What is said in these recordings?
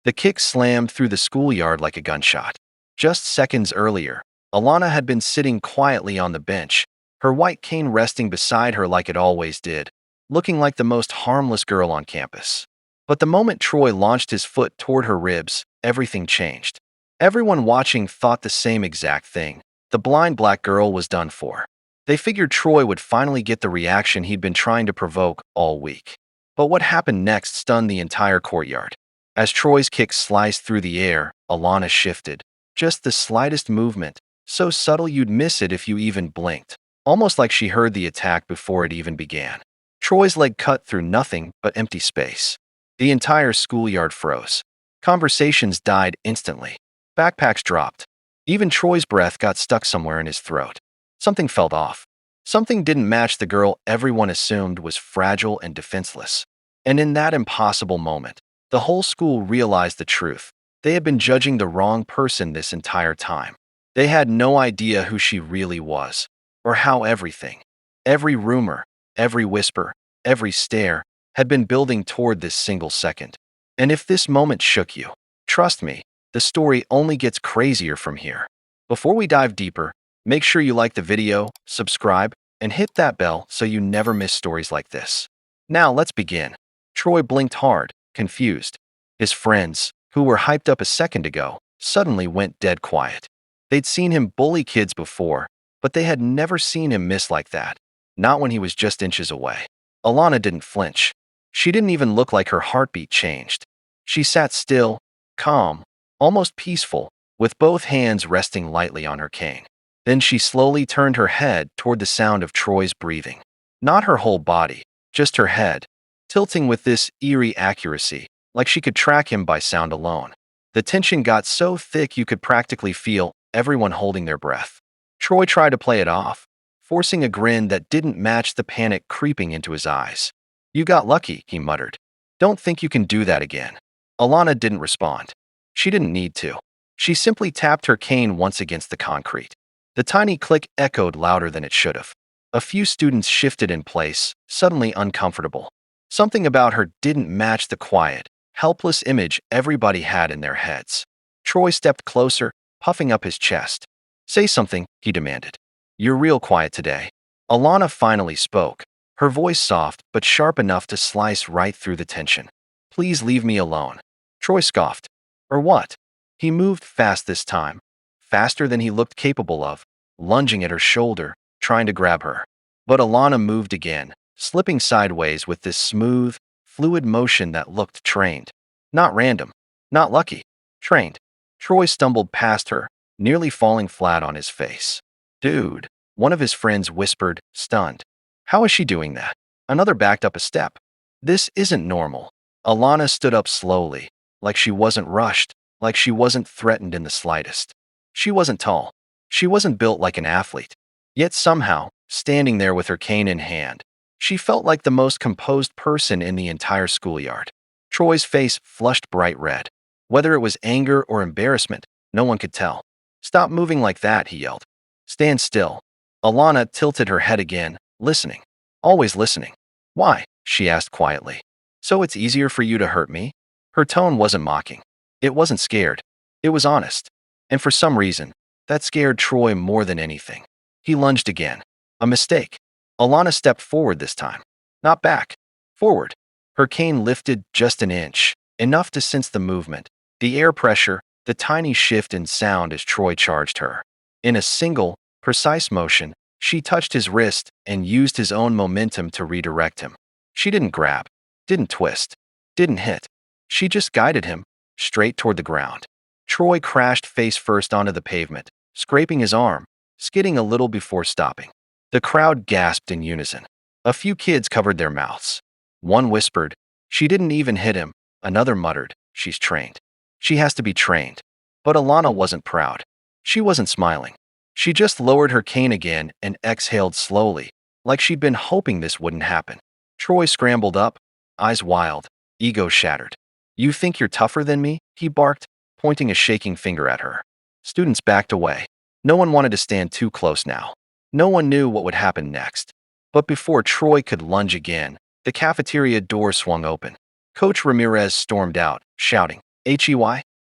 The kick slammed through the schoolyard like a gunshot. Just seconds earlier, Alana had been sitting quietly on the bench, her white cane resting beside her like it always did, looking like the most harmless girl on campus. But the moment Troy launched his foot toward her ribs, everything changed. Everyone watching thought the same exact thing. The blind black girl was done for. They figured Troy would finally get the reaction he'd been trying to provoke all week. But what happened next stunned the entire courtyard. As Troy's kick sliced through the air, Alana shifted. Just the slightest movement, so subtle you'd miss it if you even blinked, almost like she heard the attack before it even began. Troy's leg cut through nothing but empty space. The entire schoolyard froze. Conversations died instantly. Backpacks dropped. Even Troy's breath got stuck somewhere in his throat. Something felt off. Something didn't match the girl everyone assumed was fragile and defenseless. And in that impossible moment, the whole school realized the truth. They had been judging the wrong person this entire time. They had no idea who she really was, or how everything, every rumor, every whisper, every stare, had been building toward this single second. And if this moment shook you, trust me, the story only gets crazier from here. Before we dive deeper, make sure you like the video, subscribe, and hit that bell so you never miss stories like this. Now let's begin. Troy blinked hard, confused. His friends, who were hyped up a second ago, suddenly went dead quiet. They'd seen him bully kids before, but they had never seen him miss like that, not when he was just inches away. Alana didn't flinch. She didn't even look like her heartbeat changed. She sat still, calm, almost peaceful, with both hands resting lightly on her cane. Then she slowly turned her head toward the sound of Troy's breathing. Not her whole body, just her head, tilting with this eerie accuracy, like she could track him by sound alone. The tension got so thick you could practically feel everyone holding their breath. Troy tried to play it off, forcing a grin that didn't match the panic creeping into his eyes. "You got lucky," he muttered. "Don't think you can do that again." Alana didn't respond. She didn't need to. She simply tapped her cane once against the concrete. The tiny click echoed louder than it should have. A few students shifted in place, suddenly uncomfortable. Something about her didn't match the quiet, helpless image everybody had in their heads. Troy stepped closer, puffing up his chest. "Say something," he demanded. "You're real quiet today." Alana finally spoke, her voice soft but sharp enough to slice right through the tension. "Please leave me alone." Troy scoffed. "Or what?" He moved fast this time, faster than he looked capable of, lunging at her shoulder, trying to grab her. But Alana moved again, slipping sideways with this smooth, fluid motion that looked trained. Not random, not lucky, trained. Troy stumbled past her, nearly falling flat on his face. "Dude," one of his friends whispered, stunned. "How is she doing that?" Another backed up a step. "This isn't normal." Alana stood up slowly, like she wasn't rushed, like she wasn't threatened in the slightest. She wasn't tall. She wasn't built like an athlete. Yet somehow, standing there with her cane in hand, she felt like the most composed person in the entire schoolyard. Troy's face flushed bright red. Whether it was anger or embarrassment, no one could tell. "Stop moving like that," he yelled. "Stand still." Alana tilted her head again, listening. Always listening. "Why?" she asked quietly. "So it's easier for you to hurt me?" Her tone wasn't mocking. It wasn't scared. It was honest. And for some reason, that scared Troy more than anything. He lunged again. A mistake. Alana stepped forward this time. Not back. Forward. Her cane lifted just an inch, enough to sense the movement, the air pressure, the tiny shift in sound as Troy charged her. In a single, precise motion, she touched his wrist and used his own momentum to redirect him. She didn't grab, didn't twist, didn't hit. She just guided him, straight toward the ground. Troy crashed face first onto the pavement, scraping his arm, skidding a little before stopping. The crowd gasped in unison. A few kids covered their mouths. One whispered, "She didn't even hit him." Another muttered, "She's trained. She has to be trained." But Alana wasn't proud. She wasn't smiling. She just lowered her cane again and exhaled slowly, like she'd been hoping this wouldn't happen. Troy scrambled up, eyes wild, ego shattered. "You think you're tougher than me?" he barked, pointing a shaking finger at her. Students backed away. No one wanted to stand too close now. No one knew what would happen next. But before Troy could lunge again, the cafeteria door swung open. Coach Ramirez stormed out, shouting, Hey,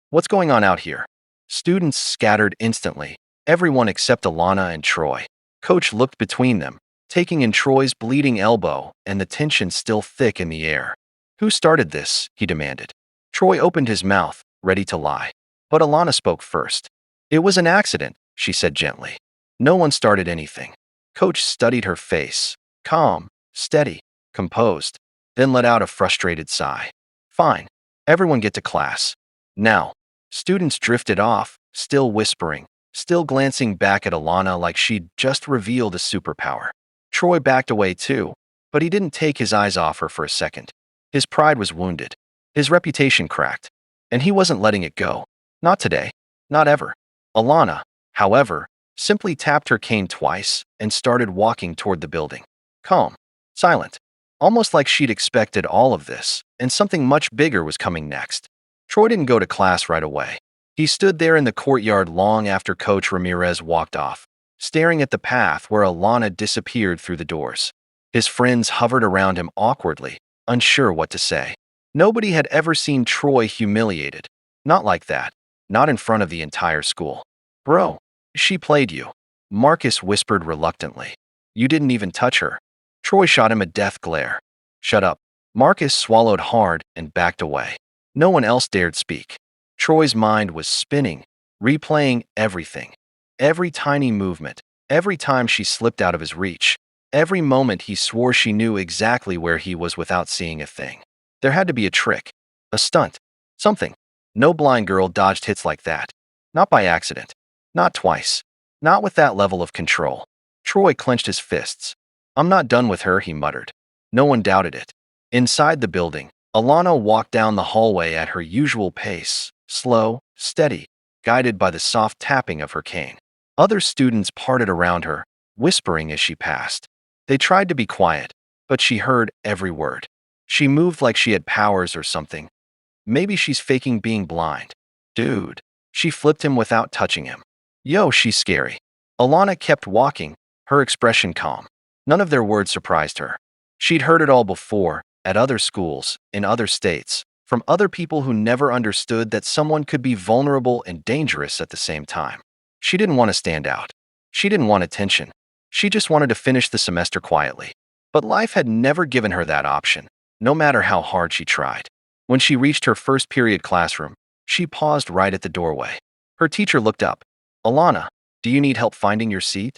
what's going on out here? Students scattered instantly, everyone except Alana and Troy. Coach looked between them, taking in Troy's bleeding elbow and the tension still thick in the air. Who started this? He demanded. Troy opened his mouth, ready to lie. But Alana spoke first. It was an accident, she said gently. No one started anything. Coach studied her face, calm, steady, composed, then let out a frustrated sigh. Fine. Everyone get to class. Now. Students drifted off, still whispering, still glancing back at Alana like she'd just revealed a superpower. Troy backed away too, but he didn't take his eyes off her for a second. His pride was wounded. His reputation cracked. And he wasn't letting it go. Not today. Not ever. Alana, however, simply tapped her cane twice and started walking toward the building. Calm. Silent. Almost like she'd expected all of this, and something much bigger was coming next. Troy didn't go to class right away. He stood there in the courtyard long after Coach Ramirez walked off, staring at the path where Alana disappeared through the doors. His friends hovered around him awkwardly, unsure what to say. Nobody had ever seen Troy humiliated. Not like that. Not in front of the entire school. Bro, she played you. Marcus whispered reluctantly. You didn't even touch her. Troy shot him a death glare. Shut up. Marcus swallowed hard and backed away. No one else dared speak. Troy's mind was spinning, replaying everything. Every tiny movement, every time she slipped out of his reach, every moment he swore she knew exactly where he was without seeing a thing. There had to be a trick, a stunt, something. No blind girl dodged hits like that. Not by accident. Not twice. Not with that level of control. Troy clenched his fists. I'm not done with her, he muttered. No one doubted it. Inside the building, Alana walked down the hallway at her usual pace, slow, steady, guided by the soft tapping of her cane. Other students parted around her, whispering as she passed. They tried to be quiet, but she heard every word. She moved like she had powers or something. Maybe she's faking being blind. Dude. She flipped him without touching him. Yo, she's scary. Alana kept walking, her expression calm. None of their words surprised her. She'd heard it all before, at other schools, in other states, from other people who never understood that someone could be vulnerable and dangerous at the same time. She didn't want to stand out. She didn't want attention. She just wanted to finish the semester quietly. But life had never given her that option, no matter how hard she tried. When she reached her first period classroom, she paused right at the doorway. Her teacher looked up. Alana, do you need help finding your seat?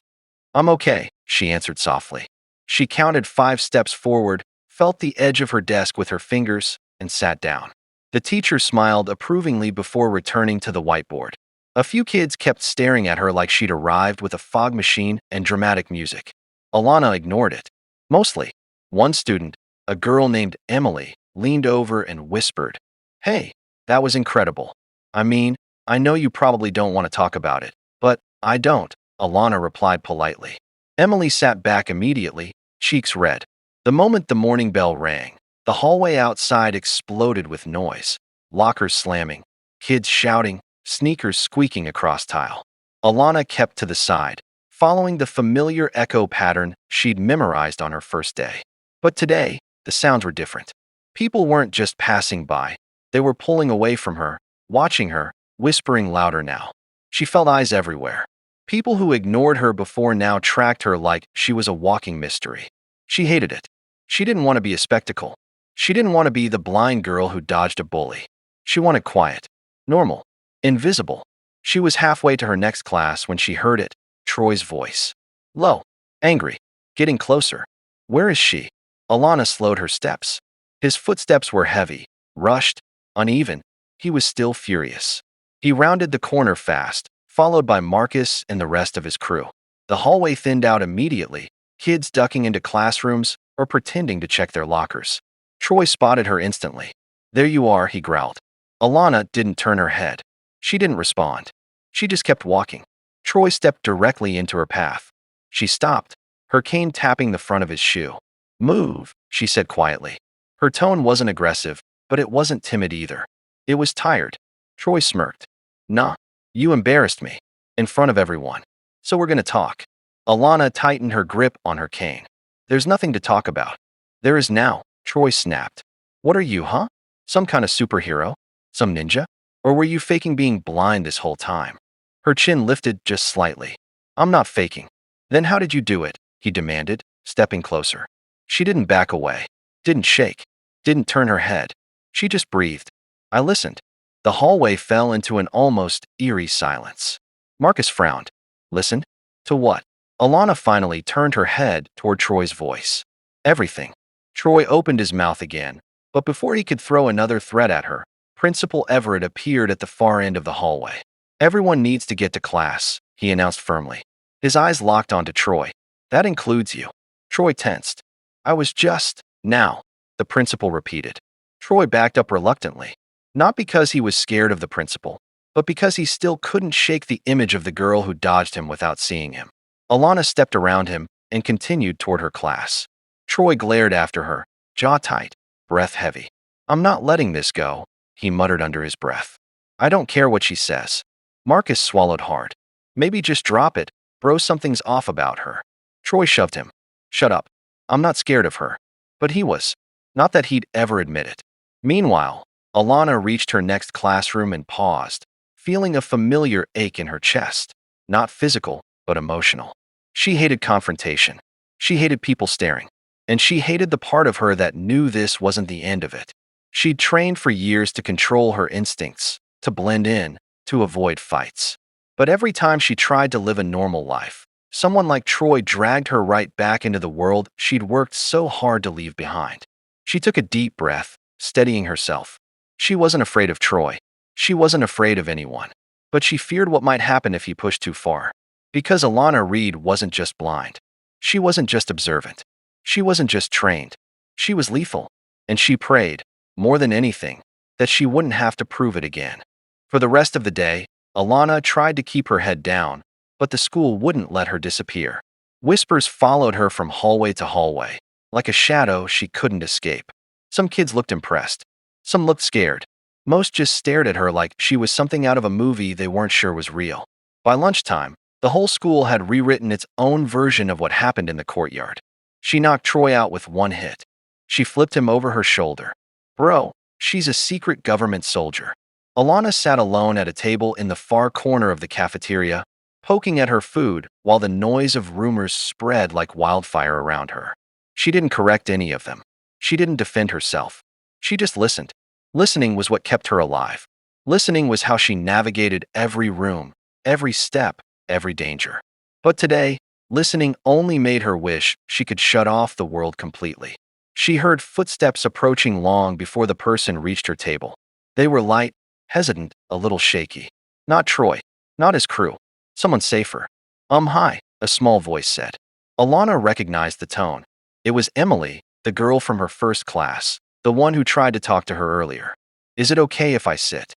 I'm okay, she answered softly. She counted 5 steps forward, felt the edge of her desk with her fingers, and sat down. The teacher smiled approvingly before returning to the whiteboard. A few kids kept staring at her like she'd arrived with a fog machine and dramatic music. Alana ignored it. Mostly. One student, a girl named Emily, leaned over and whispered, Hey, that was incredible. I mean, I know you probably don't want to talk about it, but I don't, Alana replied politely. Emily sat back immediately, cheeks red. The moment the morning bell rang, the hallway outside exploded with noise. Lockers slamming, kids shouting, sneakers squeaking across tile. Alana kept to the side, following the familiar echo pattern she'd memorized on her first day. But today, the sounds were different. People weren't just passing by. They were pulling away from her, watching her, whispering louder now. She felt eyes everywhere. People who ignored her before now tracked her like she was a walking mystery. She hated it. She didn't want to be a spectacle. She didn't want to be the blind girl who dodged a bully. She wanted quiet, normal, invisible. She was halfway to her next class when she heard it, Troy's voice. Low, angry, getting closer. Where is she? Alana slowed her steps. His footsteps were heavy, rushed, uneven. He was still furious. He rounded the corner fast, followed by Marcus and the rest of his crew. The hallway thinned out immediately, kids ducking into classrooms or pretending to check their lockers. Troy spotted her instantly. There you are, he growled. Alana didn't turn her head. She didn't respond. She just kept walking. Troy stepped directly into her path. She stopped, her cane tapping the front of his shoe. Move, she said quietly. Her tone wasn't aggressive, but it wasn't timid either. It was tired. Troy smirked. Nah, you embarrassed me. In front of everyone. So we're gonna talk. Alana tightened her grip on her cane. There's nothing to talk about. There is now, Troy snapped. What are you, huh? Some kind of superhero? Some ninja? Or were you faking being blind this whole time? Her chin lifted just slightly. I'm not faking. Then how did you do it? He demanded, stepping closer. She didn't back away, didn't shake, didn't turn her head. She just breathed. I listened. The hallway fell into an almost eerie silence. Marcus frowned. Listened? To what? Alana finally turned her head toward Troy's voice. Everything. Troy opened his mouth again, but before he could throw another threat at her, Principal Everett appeared at the far end of the hallway. Everyone needs to get to class, he announced firmly. His eyes locked onto Troy. That includes you. Troy tensed. I was just, now, the principal repeated. Troy backed up reluctantly, not because he was scared of the principal, but because he still couldn't shake the image of the girl who dodged him without seeing him. Alana stepped around him and continued toward her class. Troy glared after her, jaw tight, breath heavy. I'm not letting this go, he muttered under his breath. I don't care what she says. Marcus swallowed hard. Maybe just drop it, bro, something's off about her. Troy shoved him. Shut up. I'm not scared of her. But he was. Not that he'd ever admit it. Meanwhile, Alana reached her next classroom and paused, feeling a familiar ache in her chest. Not physical, but emotional. She hated confrontation. She hated people staring. And she hated the part of her that knew this wasn't the end of it. She'd trained for years to control her instincts, to blend in, to avoid fights. But every time she tried to live a normal life, someone like Troy dragged her right back into the world she'd worked so hard to leave behind. She took a deep breath, steadying herself. She wasn't afraid of Troy. She wasn't afraid of anyone. But she feared what might happen if he pushed too far. Because Alana Reed wasn't just blind. She wasn't just observant. She wasn't just trained. She was lethal. And she prayed, more than anything, that she wouldn't have to prove it again. For the rest of the day, Alana tried to keep her head down, but the school wouldn't let her disappear. Whispers followed her from hallway to hallway, like a shadow she couldn't escape. Some kids looked impressed. Some looked scared. Most just stared at her like she was something out of a movie they weren't sure was real. By lunchtime, the whole school had rewritten its own version of what happened in the courtyard. She knocked Troy out with one hit. She flipped him over her shoulder. Bro, she's a secret government soldier. Alana sat alone at a table in the far corner of the cafeteria, poking at her food while the noise of rumors spread like wildfire around her. She didn't correct any of them. She didn't defend herself. She just listened. Listening was what kept her alive. Listening was how she navigated every room, every step, every danger. But today, listening only made her wish she could shut off the world completely. She heard footsteps approaching long before the person reached her table. They were light, hesitant, a little shaky. Not Troy. Not his crew. Someone safer. Hi, a small voice said. Alana recognized the tone. It was Emily, the girl from her first class, the one who tried to talk to her earlier. Is it okay if I sit?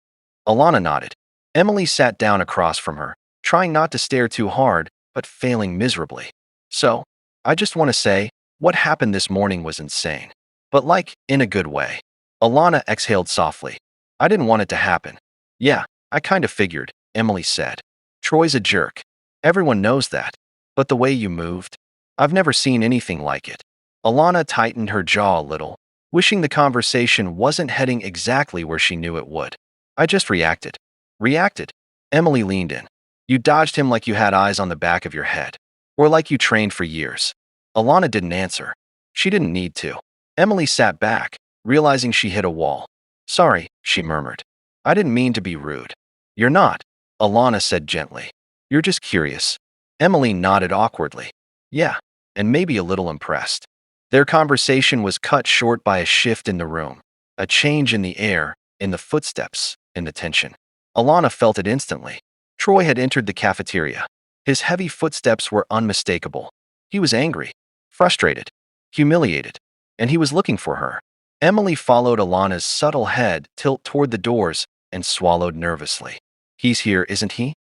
Alana nodded. Emily sat down across from her, trying not to stare too hard, but failing miserably. So, I just want to say, what happened this morning was insane. But like, in a good way. Alana exhaled softly. I didn't want it to happen. Yeah, I kind of figured, Emily said. Troy's a jerk. Everyone knows that. But the way you moved, I've never seen anything like it. Alana tightened her jaw a little, wishing the conversation wasn't heading exactly where she knew it would. I just reacted. Reacted? Emily leaned in. You dodged him like you had eyes on the back of your head. Or like you trained for years. Alana didn't answer. She didn't need to. Emily sat back, realizing she hit a wall. Sorry, she murmured. I didn't mean to be rude. You're not, Alana said gently. You're just curious. Emily nodded awkwardly. Yeah, and maybe a little impressed. Their conversation was cut short by a shift in the room, a change in the air, in the footsteps, in the tension. Alana felt it instantly. Troy had entered the cafeteria. His heavy footsteps were unmistakable. He was angry, frustrated, humiliated, and he was looking for her. Emily followed Alana's subtle head tilt toward the doors and swallowed nervously. He's here, isn't he?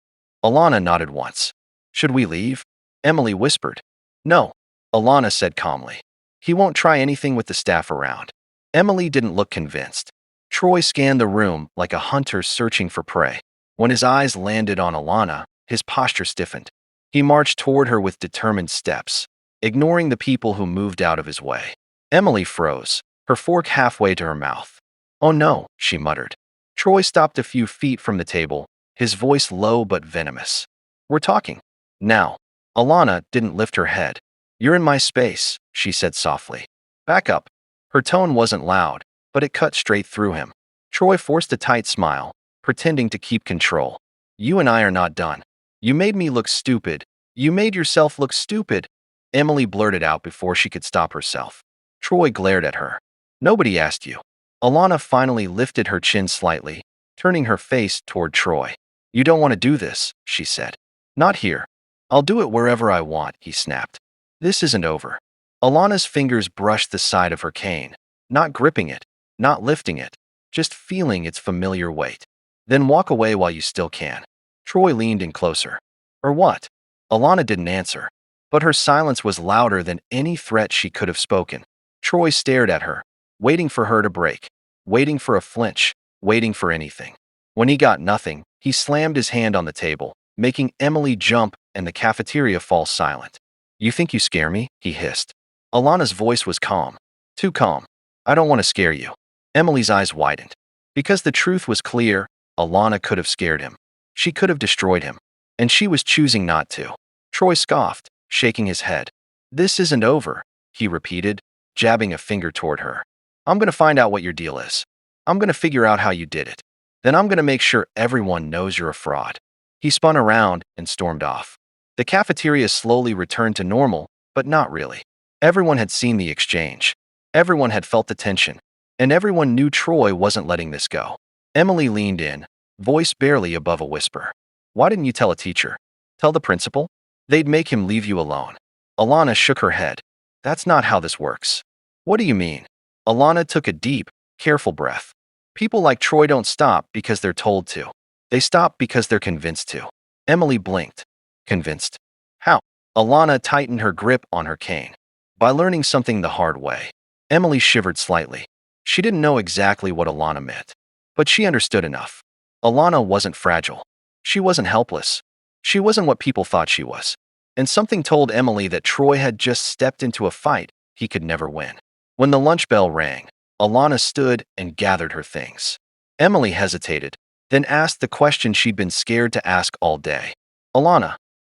Alana nodded once. Should we leave? Emily whispered. No, Alana said calmly. He won't try anything with the staff around. Emily didn't look convinced. Troy scanned the room like a hunter searching for prey. When his eyes landed on Alana, his posture stiffened. He marched toward her with determined steps, ignoring the people who moved out of his way. Emily froze, her fork halfway to her mouth. Oh no, she muttered. Troy stopped a few feet from the table, his voice low but venomous. We're talking. Now. Alana didn't lift her head. You're in my space, she said softly. Back up. Her tone wasn't loud, but it cut straight through him. Troy forced a tight smile, pretending to keep control. You and I are not done. You made me look stupid. You made yourself look stupid, Emily blurted out before she could stop herself. Troy glared at her. Nobody asked you. Alana finally lifted her chin slightly, turning her face toward Troy. You don't want to do this, she said. Not here. I'll do it wherever I want, he snapped. This isn't over. Alana's fingers brushed the side of her cane, not gripping it, not lifting it, just feeling its familiar weight. Then walk away while you still can. Troy leaned in closer. Or what? Alana didn't answer, but her silence was louder than any threat she could have spoken. Troy stared at her, waiting for her to break, waiting for a flinch, waiting for anything. When he got nothing, he slammed his hand on the table, making Emily jump and the cafeteria fall silent. You think you scare me? He hissed. Alana's voice was calm. Too calm. I don't want to scare you. Emily's eyes widened. Because the truth was clear, Alana could have scared him. She could have destroyed him. And she was choosing not to. Troy scoffed, shaking his head. This isn't over, he repeated, jabbing a finger toward her. I'm going to find out what your deal is. I'm going to figure out how you did it. Then I'm going to make sure everyone knows you're a fraud. He spun around and stormed off. The cafeteria slowly returned to normal, but not really. Everyone had seen the exchange. Everyone had felt the tension. And everyone knew Troy wasn't letting this go. Emily leaned in, voice barely above a whisper. Why didn't you tell a teacher? Tell the principal? They'd make him leave you alone. Alana shook her head. That's not how this works. What do you mean? Alana took a deep, careful breath. People like Troy don't stop because they're told to. They stop because they're convinced to. Emily blinked. Convinced? How? Alana tightened her grip on her cane. By learning something the hard way. Emily shivered slightly. She didn't know exactly what Alana meant, but she understood enough. Alana wasn't fragile. She wasn't helpless. She wasn't what people thought she was. And something told Emily that Troy had just stepped into a fight he could never win. When the lunch bell rang, Alana stood and gathered her things. Emily hesitated, then asked the question she'd been scared to ask all day. Alana,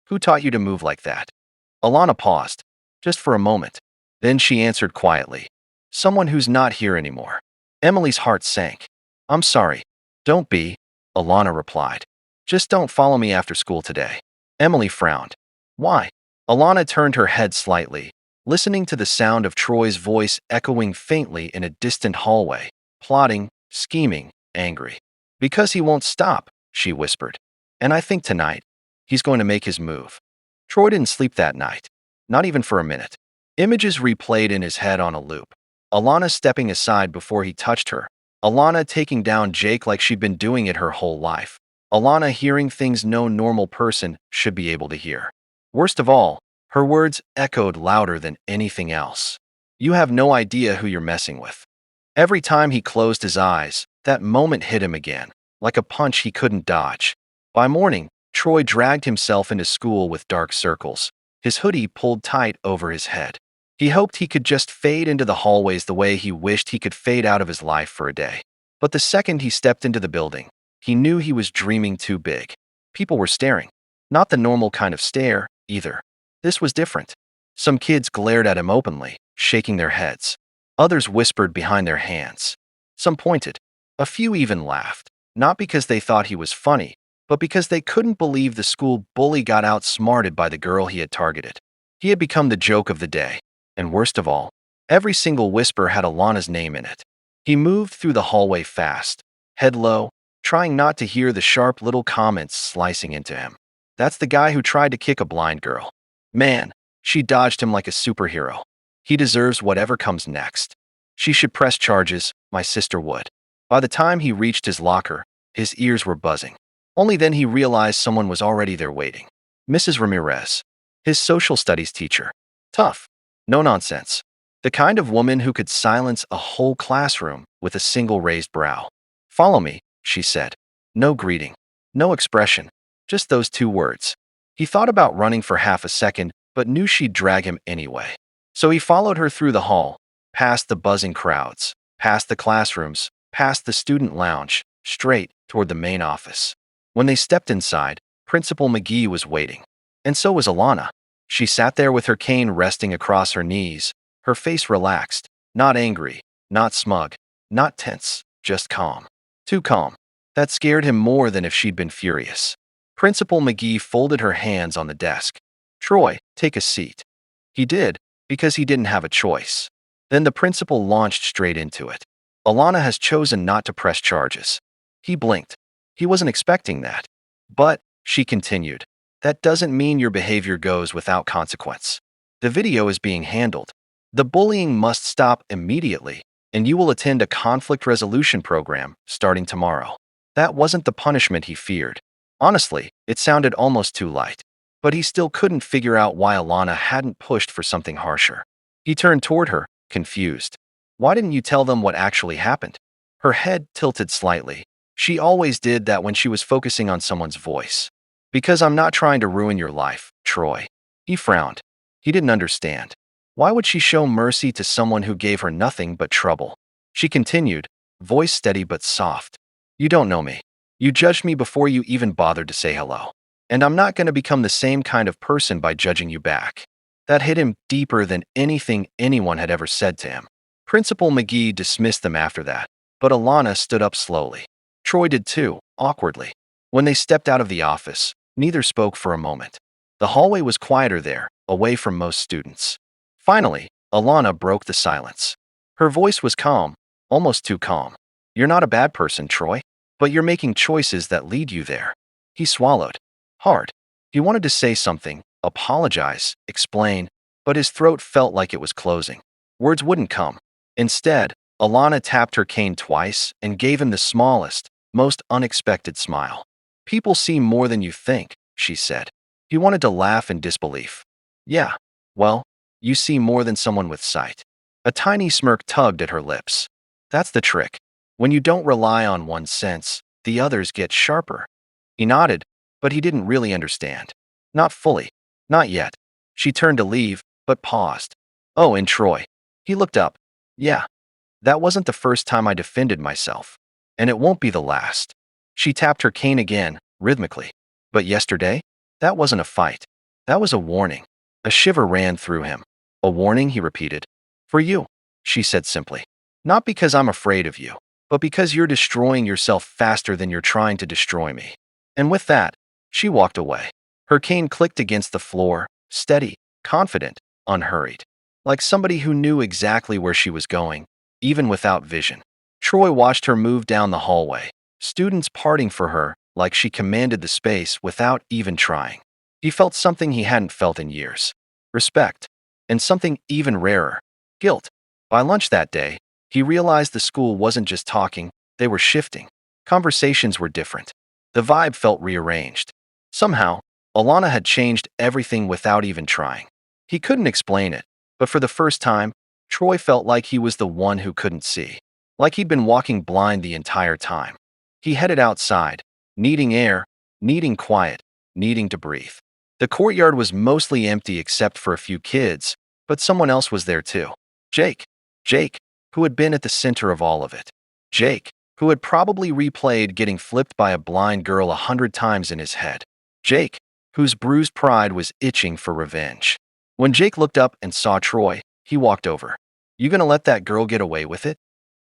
who taught you to move like that? Alana paused, just for a moment. Then she answered quietly. Someone who's not here anymore. Emily's heart sank. I'm sorry. Don't be, Alana replied. Just don't follow me after school today. Emily frowned. Why? Alana turned her head slightly, listening to the sound of Troy's voice echoing faintly in a distant hallway, plotting, scheming, angry. Because he won't stop, she whispered. And I think tonight, he's going to make his move. Troy didn't sleep that night, not even for a minute. Images replayed in his head on a loop. Alana stepping aside before he touched her. Alana taking down Jake like she'd been doing it her whole life. Alana hearing things no normal person should be able to hear. Worst of all, her words echoed louder than anything else. You have no idea who you're messing with. Every time he closed his eyes, that moment hit him again, like a punch he couldn't dodge. By morning, Troy dragged himself into school with dark circles, his hoodie pulled tight over his head. He hoped he could just fade into the hallways the way he wished he could fade out of his life for a day. But the second he stepped into the building, he knew he was dreaming too big. People were staring. Not the normal kind of stare, either. This was different. Some kids glared at him openly, shaking their heads. Others whispered behind their hands. Some pointed. A few even laughed, not because they thought he was funny, but because they couldn't believe the school bully got outsmarted by the girl he had targeted. He had become the joke of the day. And worst of all, every single whisper had Alana's name in it. He moved through the hallway fast, head low, trying not to hear the sharp little comments slicing into him. That's the guy who tried to kick a blind girl. Man, she dodged him like a superhero. He deserves whatever comes next. She should press charges, my sister would. By the time he reached his locker, his ears were buzzing. Only then he realized someone was already there waiting. Mrs. Ramirez, his social studies teacher. Tough. No nonsense. The kind of woman who could silence a whole classroom with a single raised brow. Follow me, she said. No greeting. No expression. Just those two words. He thought about running for half a second, but knew she'd drag him anyway. So he followed her through the hall, past the buzzing crowds, past the classrooms, past the student lounge, straight toward the main office. When they stepped inside, Principal McGee was waiting. And so was Alana. She sat there with her cane resting across her knees, her face relaxed, not angry, not smug, not tense, just calm. Too calm. That scared him more than if she'd been furious. Principal McGee folded her hands on the desk. "Troy, take a seat." He did, because he didn't have a choice. Then the principal launched straight into it. "Alana has chosen not to press charges." He blinked. He wasn't expecting that. "But," she continued, "that doesn't mean your behavior goes without consequence. The video is being handled. The bullying must stop immediately, and you will attend a conflict resolution program starting tomorrow." That wasn't the punishment he feared. Honestly, it sounded almost too light. But he still couldn't figure out why Alana hadn't pushed for something harsher. He turned toward her, confused. "Why didn't you tell them what actually happened?" Her head tilted slightly. She always did that when she was focusing on someone's voice. "Because I'm not trying to ruin your life, Troy." He frowned. He didn't understand. Why would she show mercy to someone who gave her nothing but trouble? She continued, voice steady but soft. "You don't know me. You judged me before you even bothered to say hello. And I'm not going to become the same kind of person by judging you back." That hit him deeper than anything anyone had ever said to him. Principal McGee dismissed them after that, but Alana stood up slowly. Troy did too, awkwardly. When they stepped out of the office, neither spoke for a moment. The hallway was quieter there, away from most students. Finally, Alana broke the silence. Her voice was calm, almost too calm. "You're not a bad person, Troy, but you're making choices that lead you there." He swallowed. Hard. He wanted to say something, apologize, explain, but his throat felt like it was closing. Words wouldn't come. Instead, Alana tapped her cane twice and gave him the smallest, most unexpected smile. "People see more than you think," she said. He wanted to laugh in disbelief. "Yeah, well, you see more than someone with sight." A tiny smirk tugged at her lips. "That's the trick. When you don't rely on one sense, the others get sharper." He nodded, but he didn't really understand. Not fully. Not yet. She turned to leave, but paused. "Oh, and Troy." He looked up. "Yeah. That wasn't the first time I defended myself. And it won't be the last." She tapped her cane again, rhythmically. "But yesterday? That wasn't a fight. That was a warning." A shiver ran through him. "A warning," he repeated. "For you," she said simply. "Not because I'm afraid of you, but because you're destroying yourself faster than you're trying to destroy me." And with that, she walked away. Her cane clicked against the floor, steady, confident, unhurried. Like somebody who knew exactly where she was going, even without vision. Troy watched her move down the hallway, students parting for her like she commanded the space without even trying. He felt something he hadn't felt in years. Respect. And something even rarer. Guilt. By lunch that day, he realized the school wasn't just talking, they were shifting. Conversations were different. The vibe felt rearranged. Somehow, Alana had changed everything without even trying. He couldn't explain it, but for the first time, Troy felt like he was the one who couldn't see. Like he'd been walking blind the entire time. He headed outside, needing air, needing quiet, needing to breathe. The courtyard was mostly empty except for a few kids, but someone else was there too. Jake. Jake, who had been at the center of all of it. Jake, who had probably replayed getting flipped by a blind girl 100 times in his head. Jake, whose bruised pride was itching for revenge. When Jake looked up and saw Troy, he walked over. "You gonna let that girl get away with it?"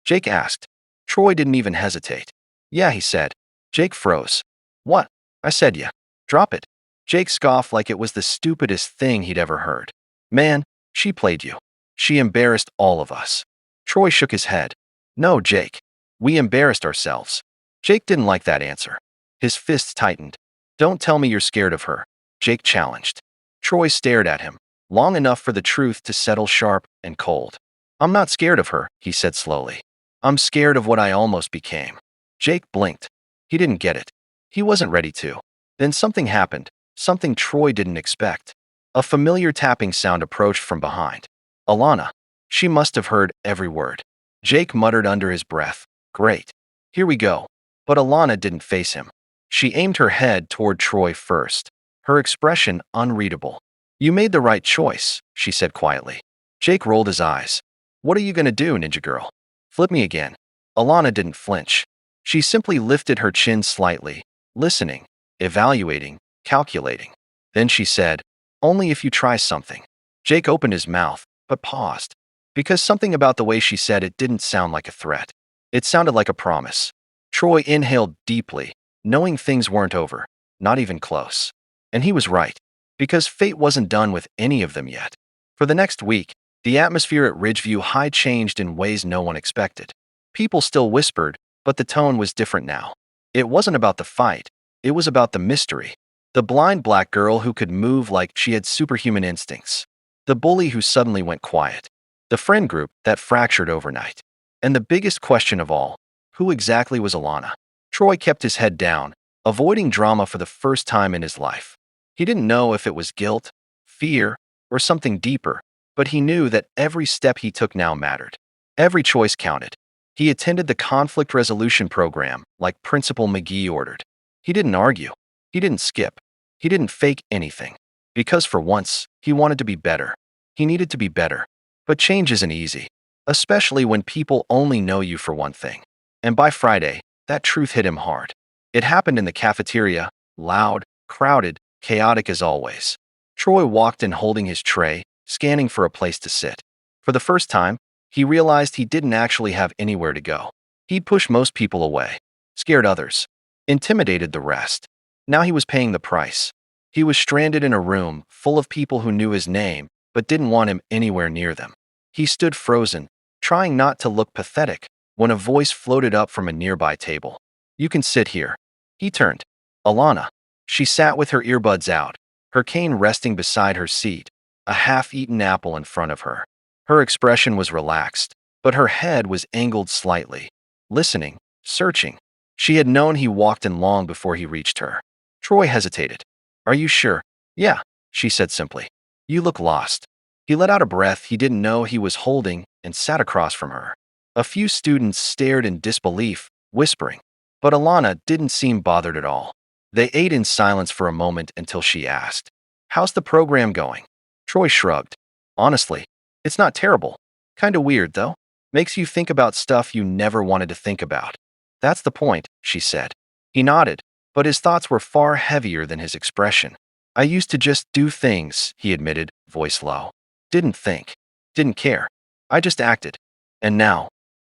Jake asked. Troy didn't even hesitate. "Yeah," he said. Jake froze. "What?" "I said yeah. Drop it." Jake scoffed like it was the stupidest thing he'd ever heard. "Man, she played you. She embarrassed all of us." Troy shook his head. "No, Jake. We embarrassed ourselves." Jake didn't like that answer. His fists tightened. "Don't tell me you're scared of her," Jake challenged. Troy stared at him, long enough for the truth to settle sharp and cold. "I'm not scared of her," he said slowly. "I'm scared of what I almost became." Jake blinked. He didn't get it. He wasn't ready to. Then something happened, something Troy didn't expect. A familiar tapping sound approached from behind. Alana. She must have heard every word. Jake muttered under his breath, "Great. Here we go." But Alana didn't face him. She aimed her head toward Troy first, her expression unreadable. "You made the right choice," she said quietly. Jake rolled his eyes. "What are you gonna do, Ninja Girl? Flip me again?" Alana didn't flinch. She simply lifted her chin slightly, listening, evaluating, calculating. Then she said, "Only if you try something." Jake opened his mouth, but paused, because something about the way she said it didn't sound like a threat. It sounded like a promise. Troy inhaled deeply, knowing things weren't over, not even close. And he was right, because fate wasn't done with any of them yet. For the next week, the atmosphere at Ridgeview High changed in ways no one expected. People still whispered, but the tone was different now. It wasn't about the fight, it was about the mystery. The blind black girl who could move like she had superhuman instincts. The bully who suddenly went quiet. The friend group that fractured overnight. And the biggest question of all, who exactly was Alana? Troy kept his head down, avoiding drama for the first time in his life. He didn't know if it was guilt, fear, or something deeper, but he knew that every step he took now mattered. Every choice counted. He attended the conflict resolution program like Principal McGee ordered. He didn't argue. He didn't skip. He didn't fake anything. Because for once, he wanted to be better. He needed to be better. But change isn't easy, especially when people only know you for one thing. And by Friday, that truth hit him hard. It happened in the cafeteria, loud, crowded, chaotic as always. Troy walked in holding his tray, scanning for a place to sit. For the first time, he realized he didn't actually have anywhere to go. He'd pushed most people away, scared others, intimidated the rest. Now he was paying the price. He was stranded in a room full of people who knew his name but didn't want him anywhere near them. He stood frozen, trying not to look pathetic, when a voice floated up from a nearby table. "You can sit here." He turned. Alana. She sat with her earbuds out, her cane resting beside her seat, a half-eaten apple in front of her. Her expression was relaxed, but her head was angled slightly, listening, searching. She had known he walked in long before he reached her. Troy hesitated. "Are you sure?" "Yeah," she said simply. "You look lost." He let out a breath he didn't know he was holding and sat across from her. A few students stared in disbelief, whispering. But Alana didn't seem bothered at all. They ate in silence for a moment until she asked, "How's the program going?" Troy shrugged. "Honestly, it's not terrible. Kinda weird, though. Makes you think about stuff you never wanted to think about." "That's the point," she said. He nodded, but his thoughts were far heavier than his expression. "I used to just do things," he admitted, voice low. "Didn't think. Didn't care. I just acted. And now?"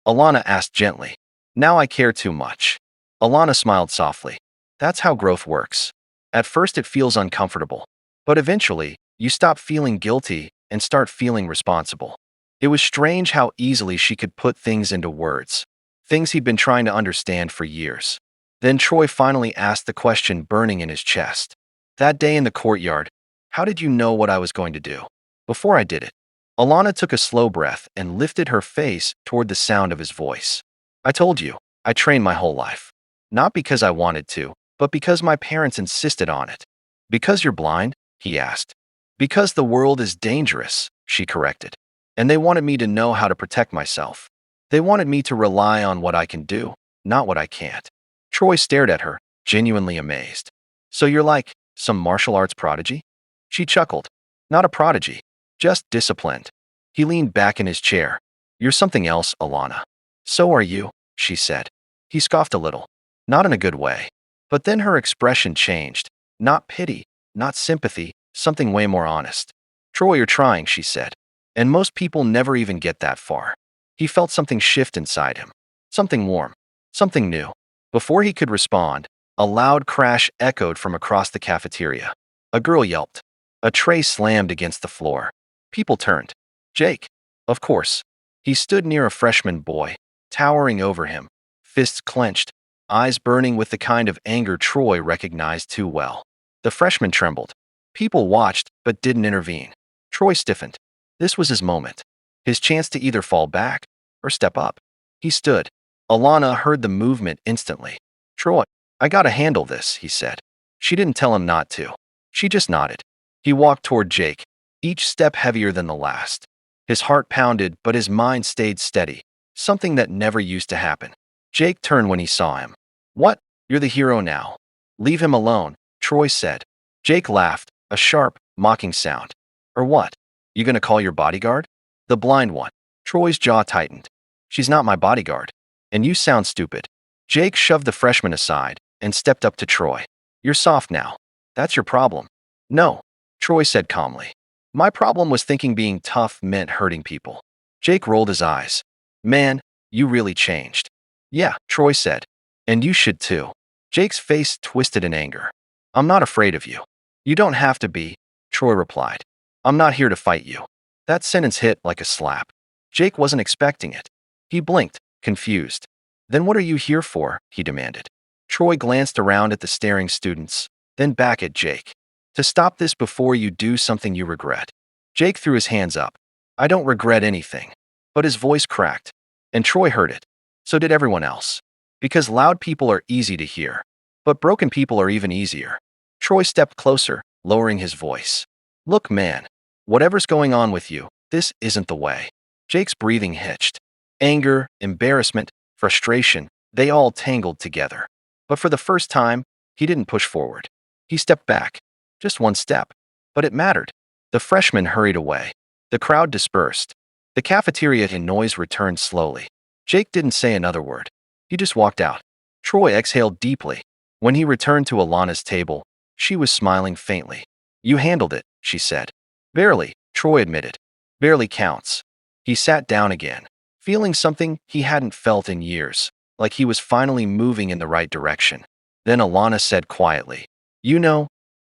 Alana asked gently. "Now I care too much." Alana smiled softly. "That's how growth works. At first it feels uncomfortable. But eventually, you stop feeling guilty and start feeling responsible." It was strange how easily she could put things into words. Things he'd been trying to understand for years. Then Troy finally asked the question burning in his chest. "That day in the courtyard, how did you know what I was going to do?" "Before I did it." Alana took a slow breath and lifted her face toward the sound of his voice. "I told you, I trained my whole life. Not because I wanted to, but because my parents insisted on it." "Because you're blind?" he asked. "Because the world is dangerous," she corrected. "And they wanted me to know how to protect myself. They wanted me to rely on what I can do, not what I can't." Troy stared at her, genuinely amazed. "So you're like some martial arts prodigy?" She chuckled. "Not a prodigy. Just disciplined." He leaned back in his chair. "You're something else, Alana." "So are you," she said. He scoffed a little. Not in a good way. But then her expression changed. Not pity, not sympathy, something way more honest. "Troy, you're trying," she said. "And most people never even get that far." He felt something shift inside him. Something warm. Something new. Before he could respond, a loud crash echoed from across the cafeteria. A girl yelped. A tray slammed against the floor. People turned. Jake. Of course. He stood near a freshman boy, towering over him, fists clenched, eyes burning with the kind of anger Troy recognized too well. The freshman trembled. People watched, but didn't intervene. Troy stiffened. This was his moment. His chance to either fall back or step up. He stood. Alana heard the movement instantly. "Troy, I gotta handle this," he said. She didn't tell him not to. She just nodded. He walked toward Jake, each step heavier than the last. His heart pounded, but his mind stayed steady, something that never used to happen. Jake turned when he saw him. "What? You're the hero now." "Leave him alone," Troy said. Jake laughed, a sharp, mocking sound. "Or what? You gonna call your bodyguard?" "The blind one." Troy's jaw tightened. "She's not my bodyguard. And you sound stupid." Jake shoved the freshman aside and stepped up to Troy. You're soft now. That's your problem. No, Troy said calmly. My problem was thinking being tough meant hurting people. Jake rolled his eyes. Man, you really changed. Yeah, Troy said. And you should too. Jake's face twisted in anger. I'm not afraid of you. You don't have to be, Troy replied. I'm not here to fight you. That sentence hit like a slap. Jake wasn't expecting it. He blinked, confused. Then what are you here for? He demanded. Troy glanced around at the staring students, then back at Jake. To stop this before you do something you regret. Jake threw his hands up. I don't regret anything. But his voice cracked. And Troy heard it. So did everyone else. Because loud people are easy to hear. But broken people are even easier. Troy stepped closer, lowering his voice. Look, man. Whatever's going on with you, this isn't the way. Jake's breathing hitched. Anger, embarrassment, frustration, they all tangled together. But for the first time, he didn't push forward. He stepped back. Just one step. But it mattered. The freshmen hurried away. The crowd dispersed. The cafeteria and noise returned slowly. Jake didn't say another word. He just walked out. Troy exhaled deeply. When he returned to Alana's table, she was smiling faintly. You handled it, she said. Barely, Troy admitted. Barely counts. He sat down again, feeling something he hadn't felt in years, like he was finally moving in the right direction. Then Alana said quietly, You know,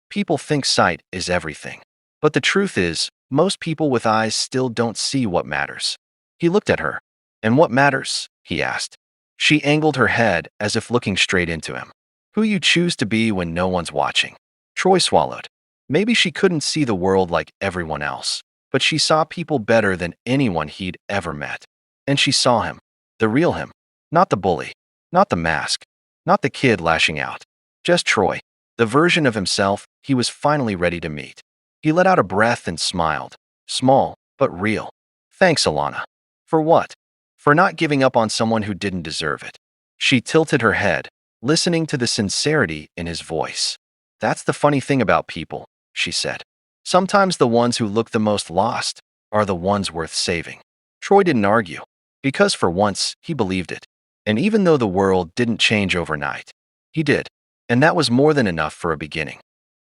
people think sight is everything. But the truth is, most people with eyes still don't see what matters. He looked at her. And what matters? He asked. She angled her head as if looking straight into him. Who you choose to be when no one's watching. Troy swallowed. Maybe she couldn't see the world like everyone else, but she saw people better than anyone he'd ever met. And she saw him. The real him. Not the bully. Not the mask. Not the kid lashing out. Just Troy. The version of himself he was finally ready to meet. He let out a breath and smiled. Small, but real. Thanks, Alana. For what? For not giving up on someone who didn't deserve it. She tilted her head, listening to the sincerity in his voice. That's the funny thing about people, she said. Sometimes the ones who look the most lost are the ones worth saving. Troy didn't argue, because for once he believed it. And even though the world didn't change overnight, he did. And that was more than enough for a beginning.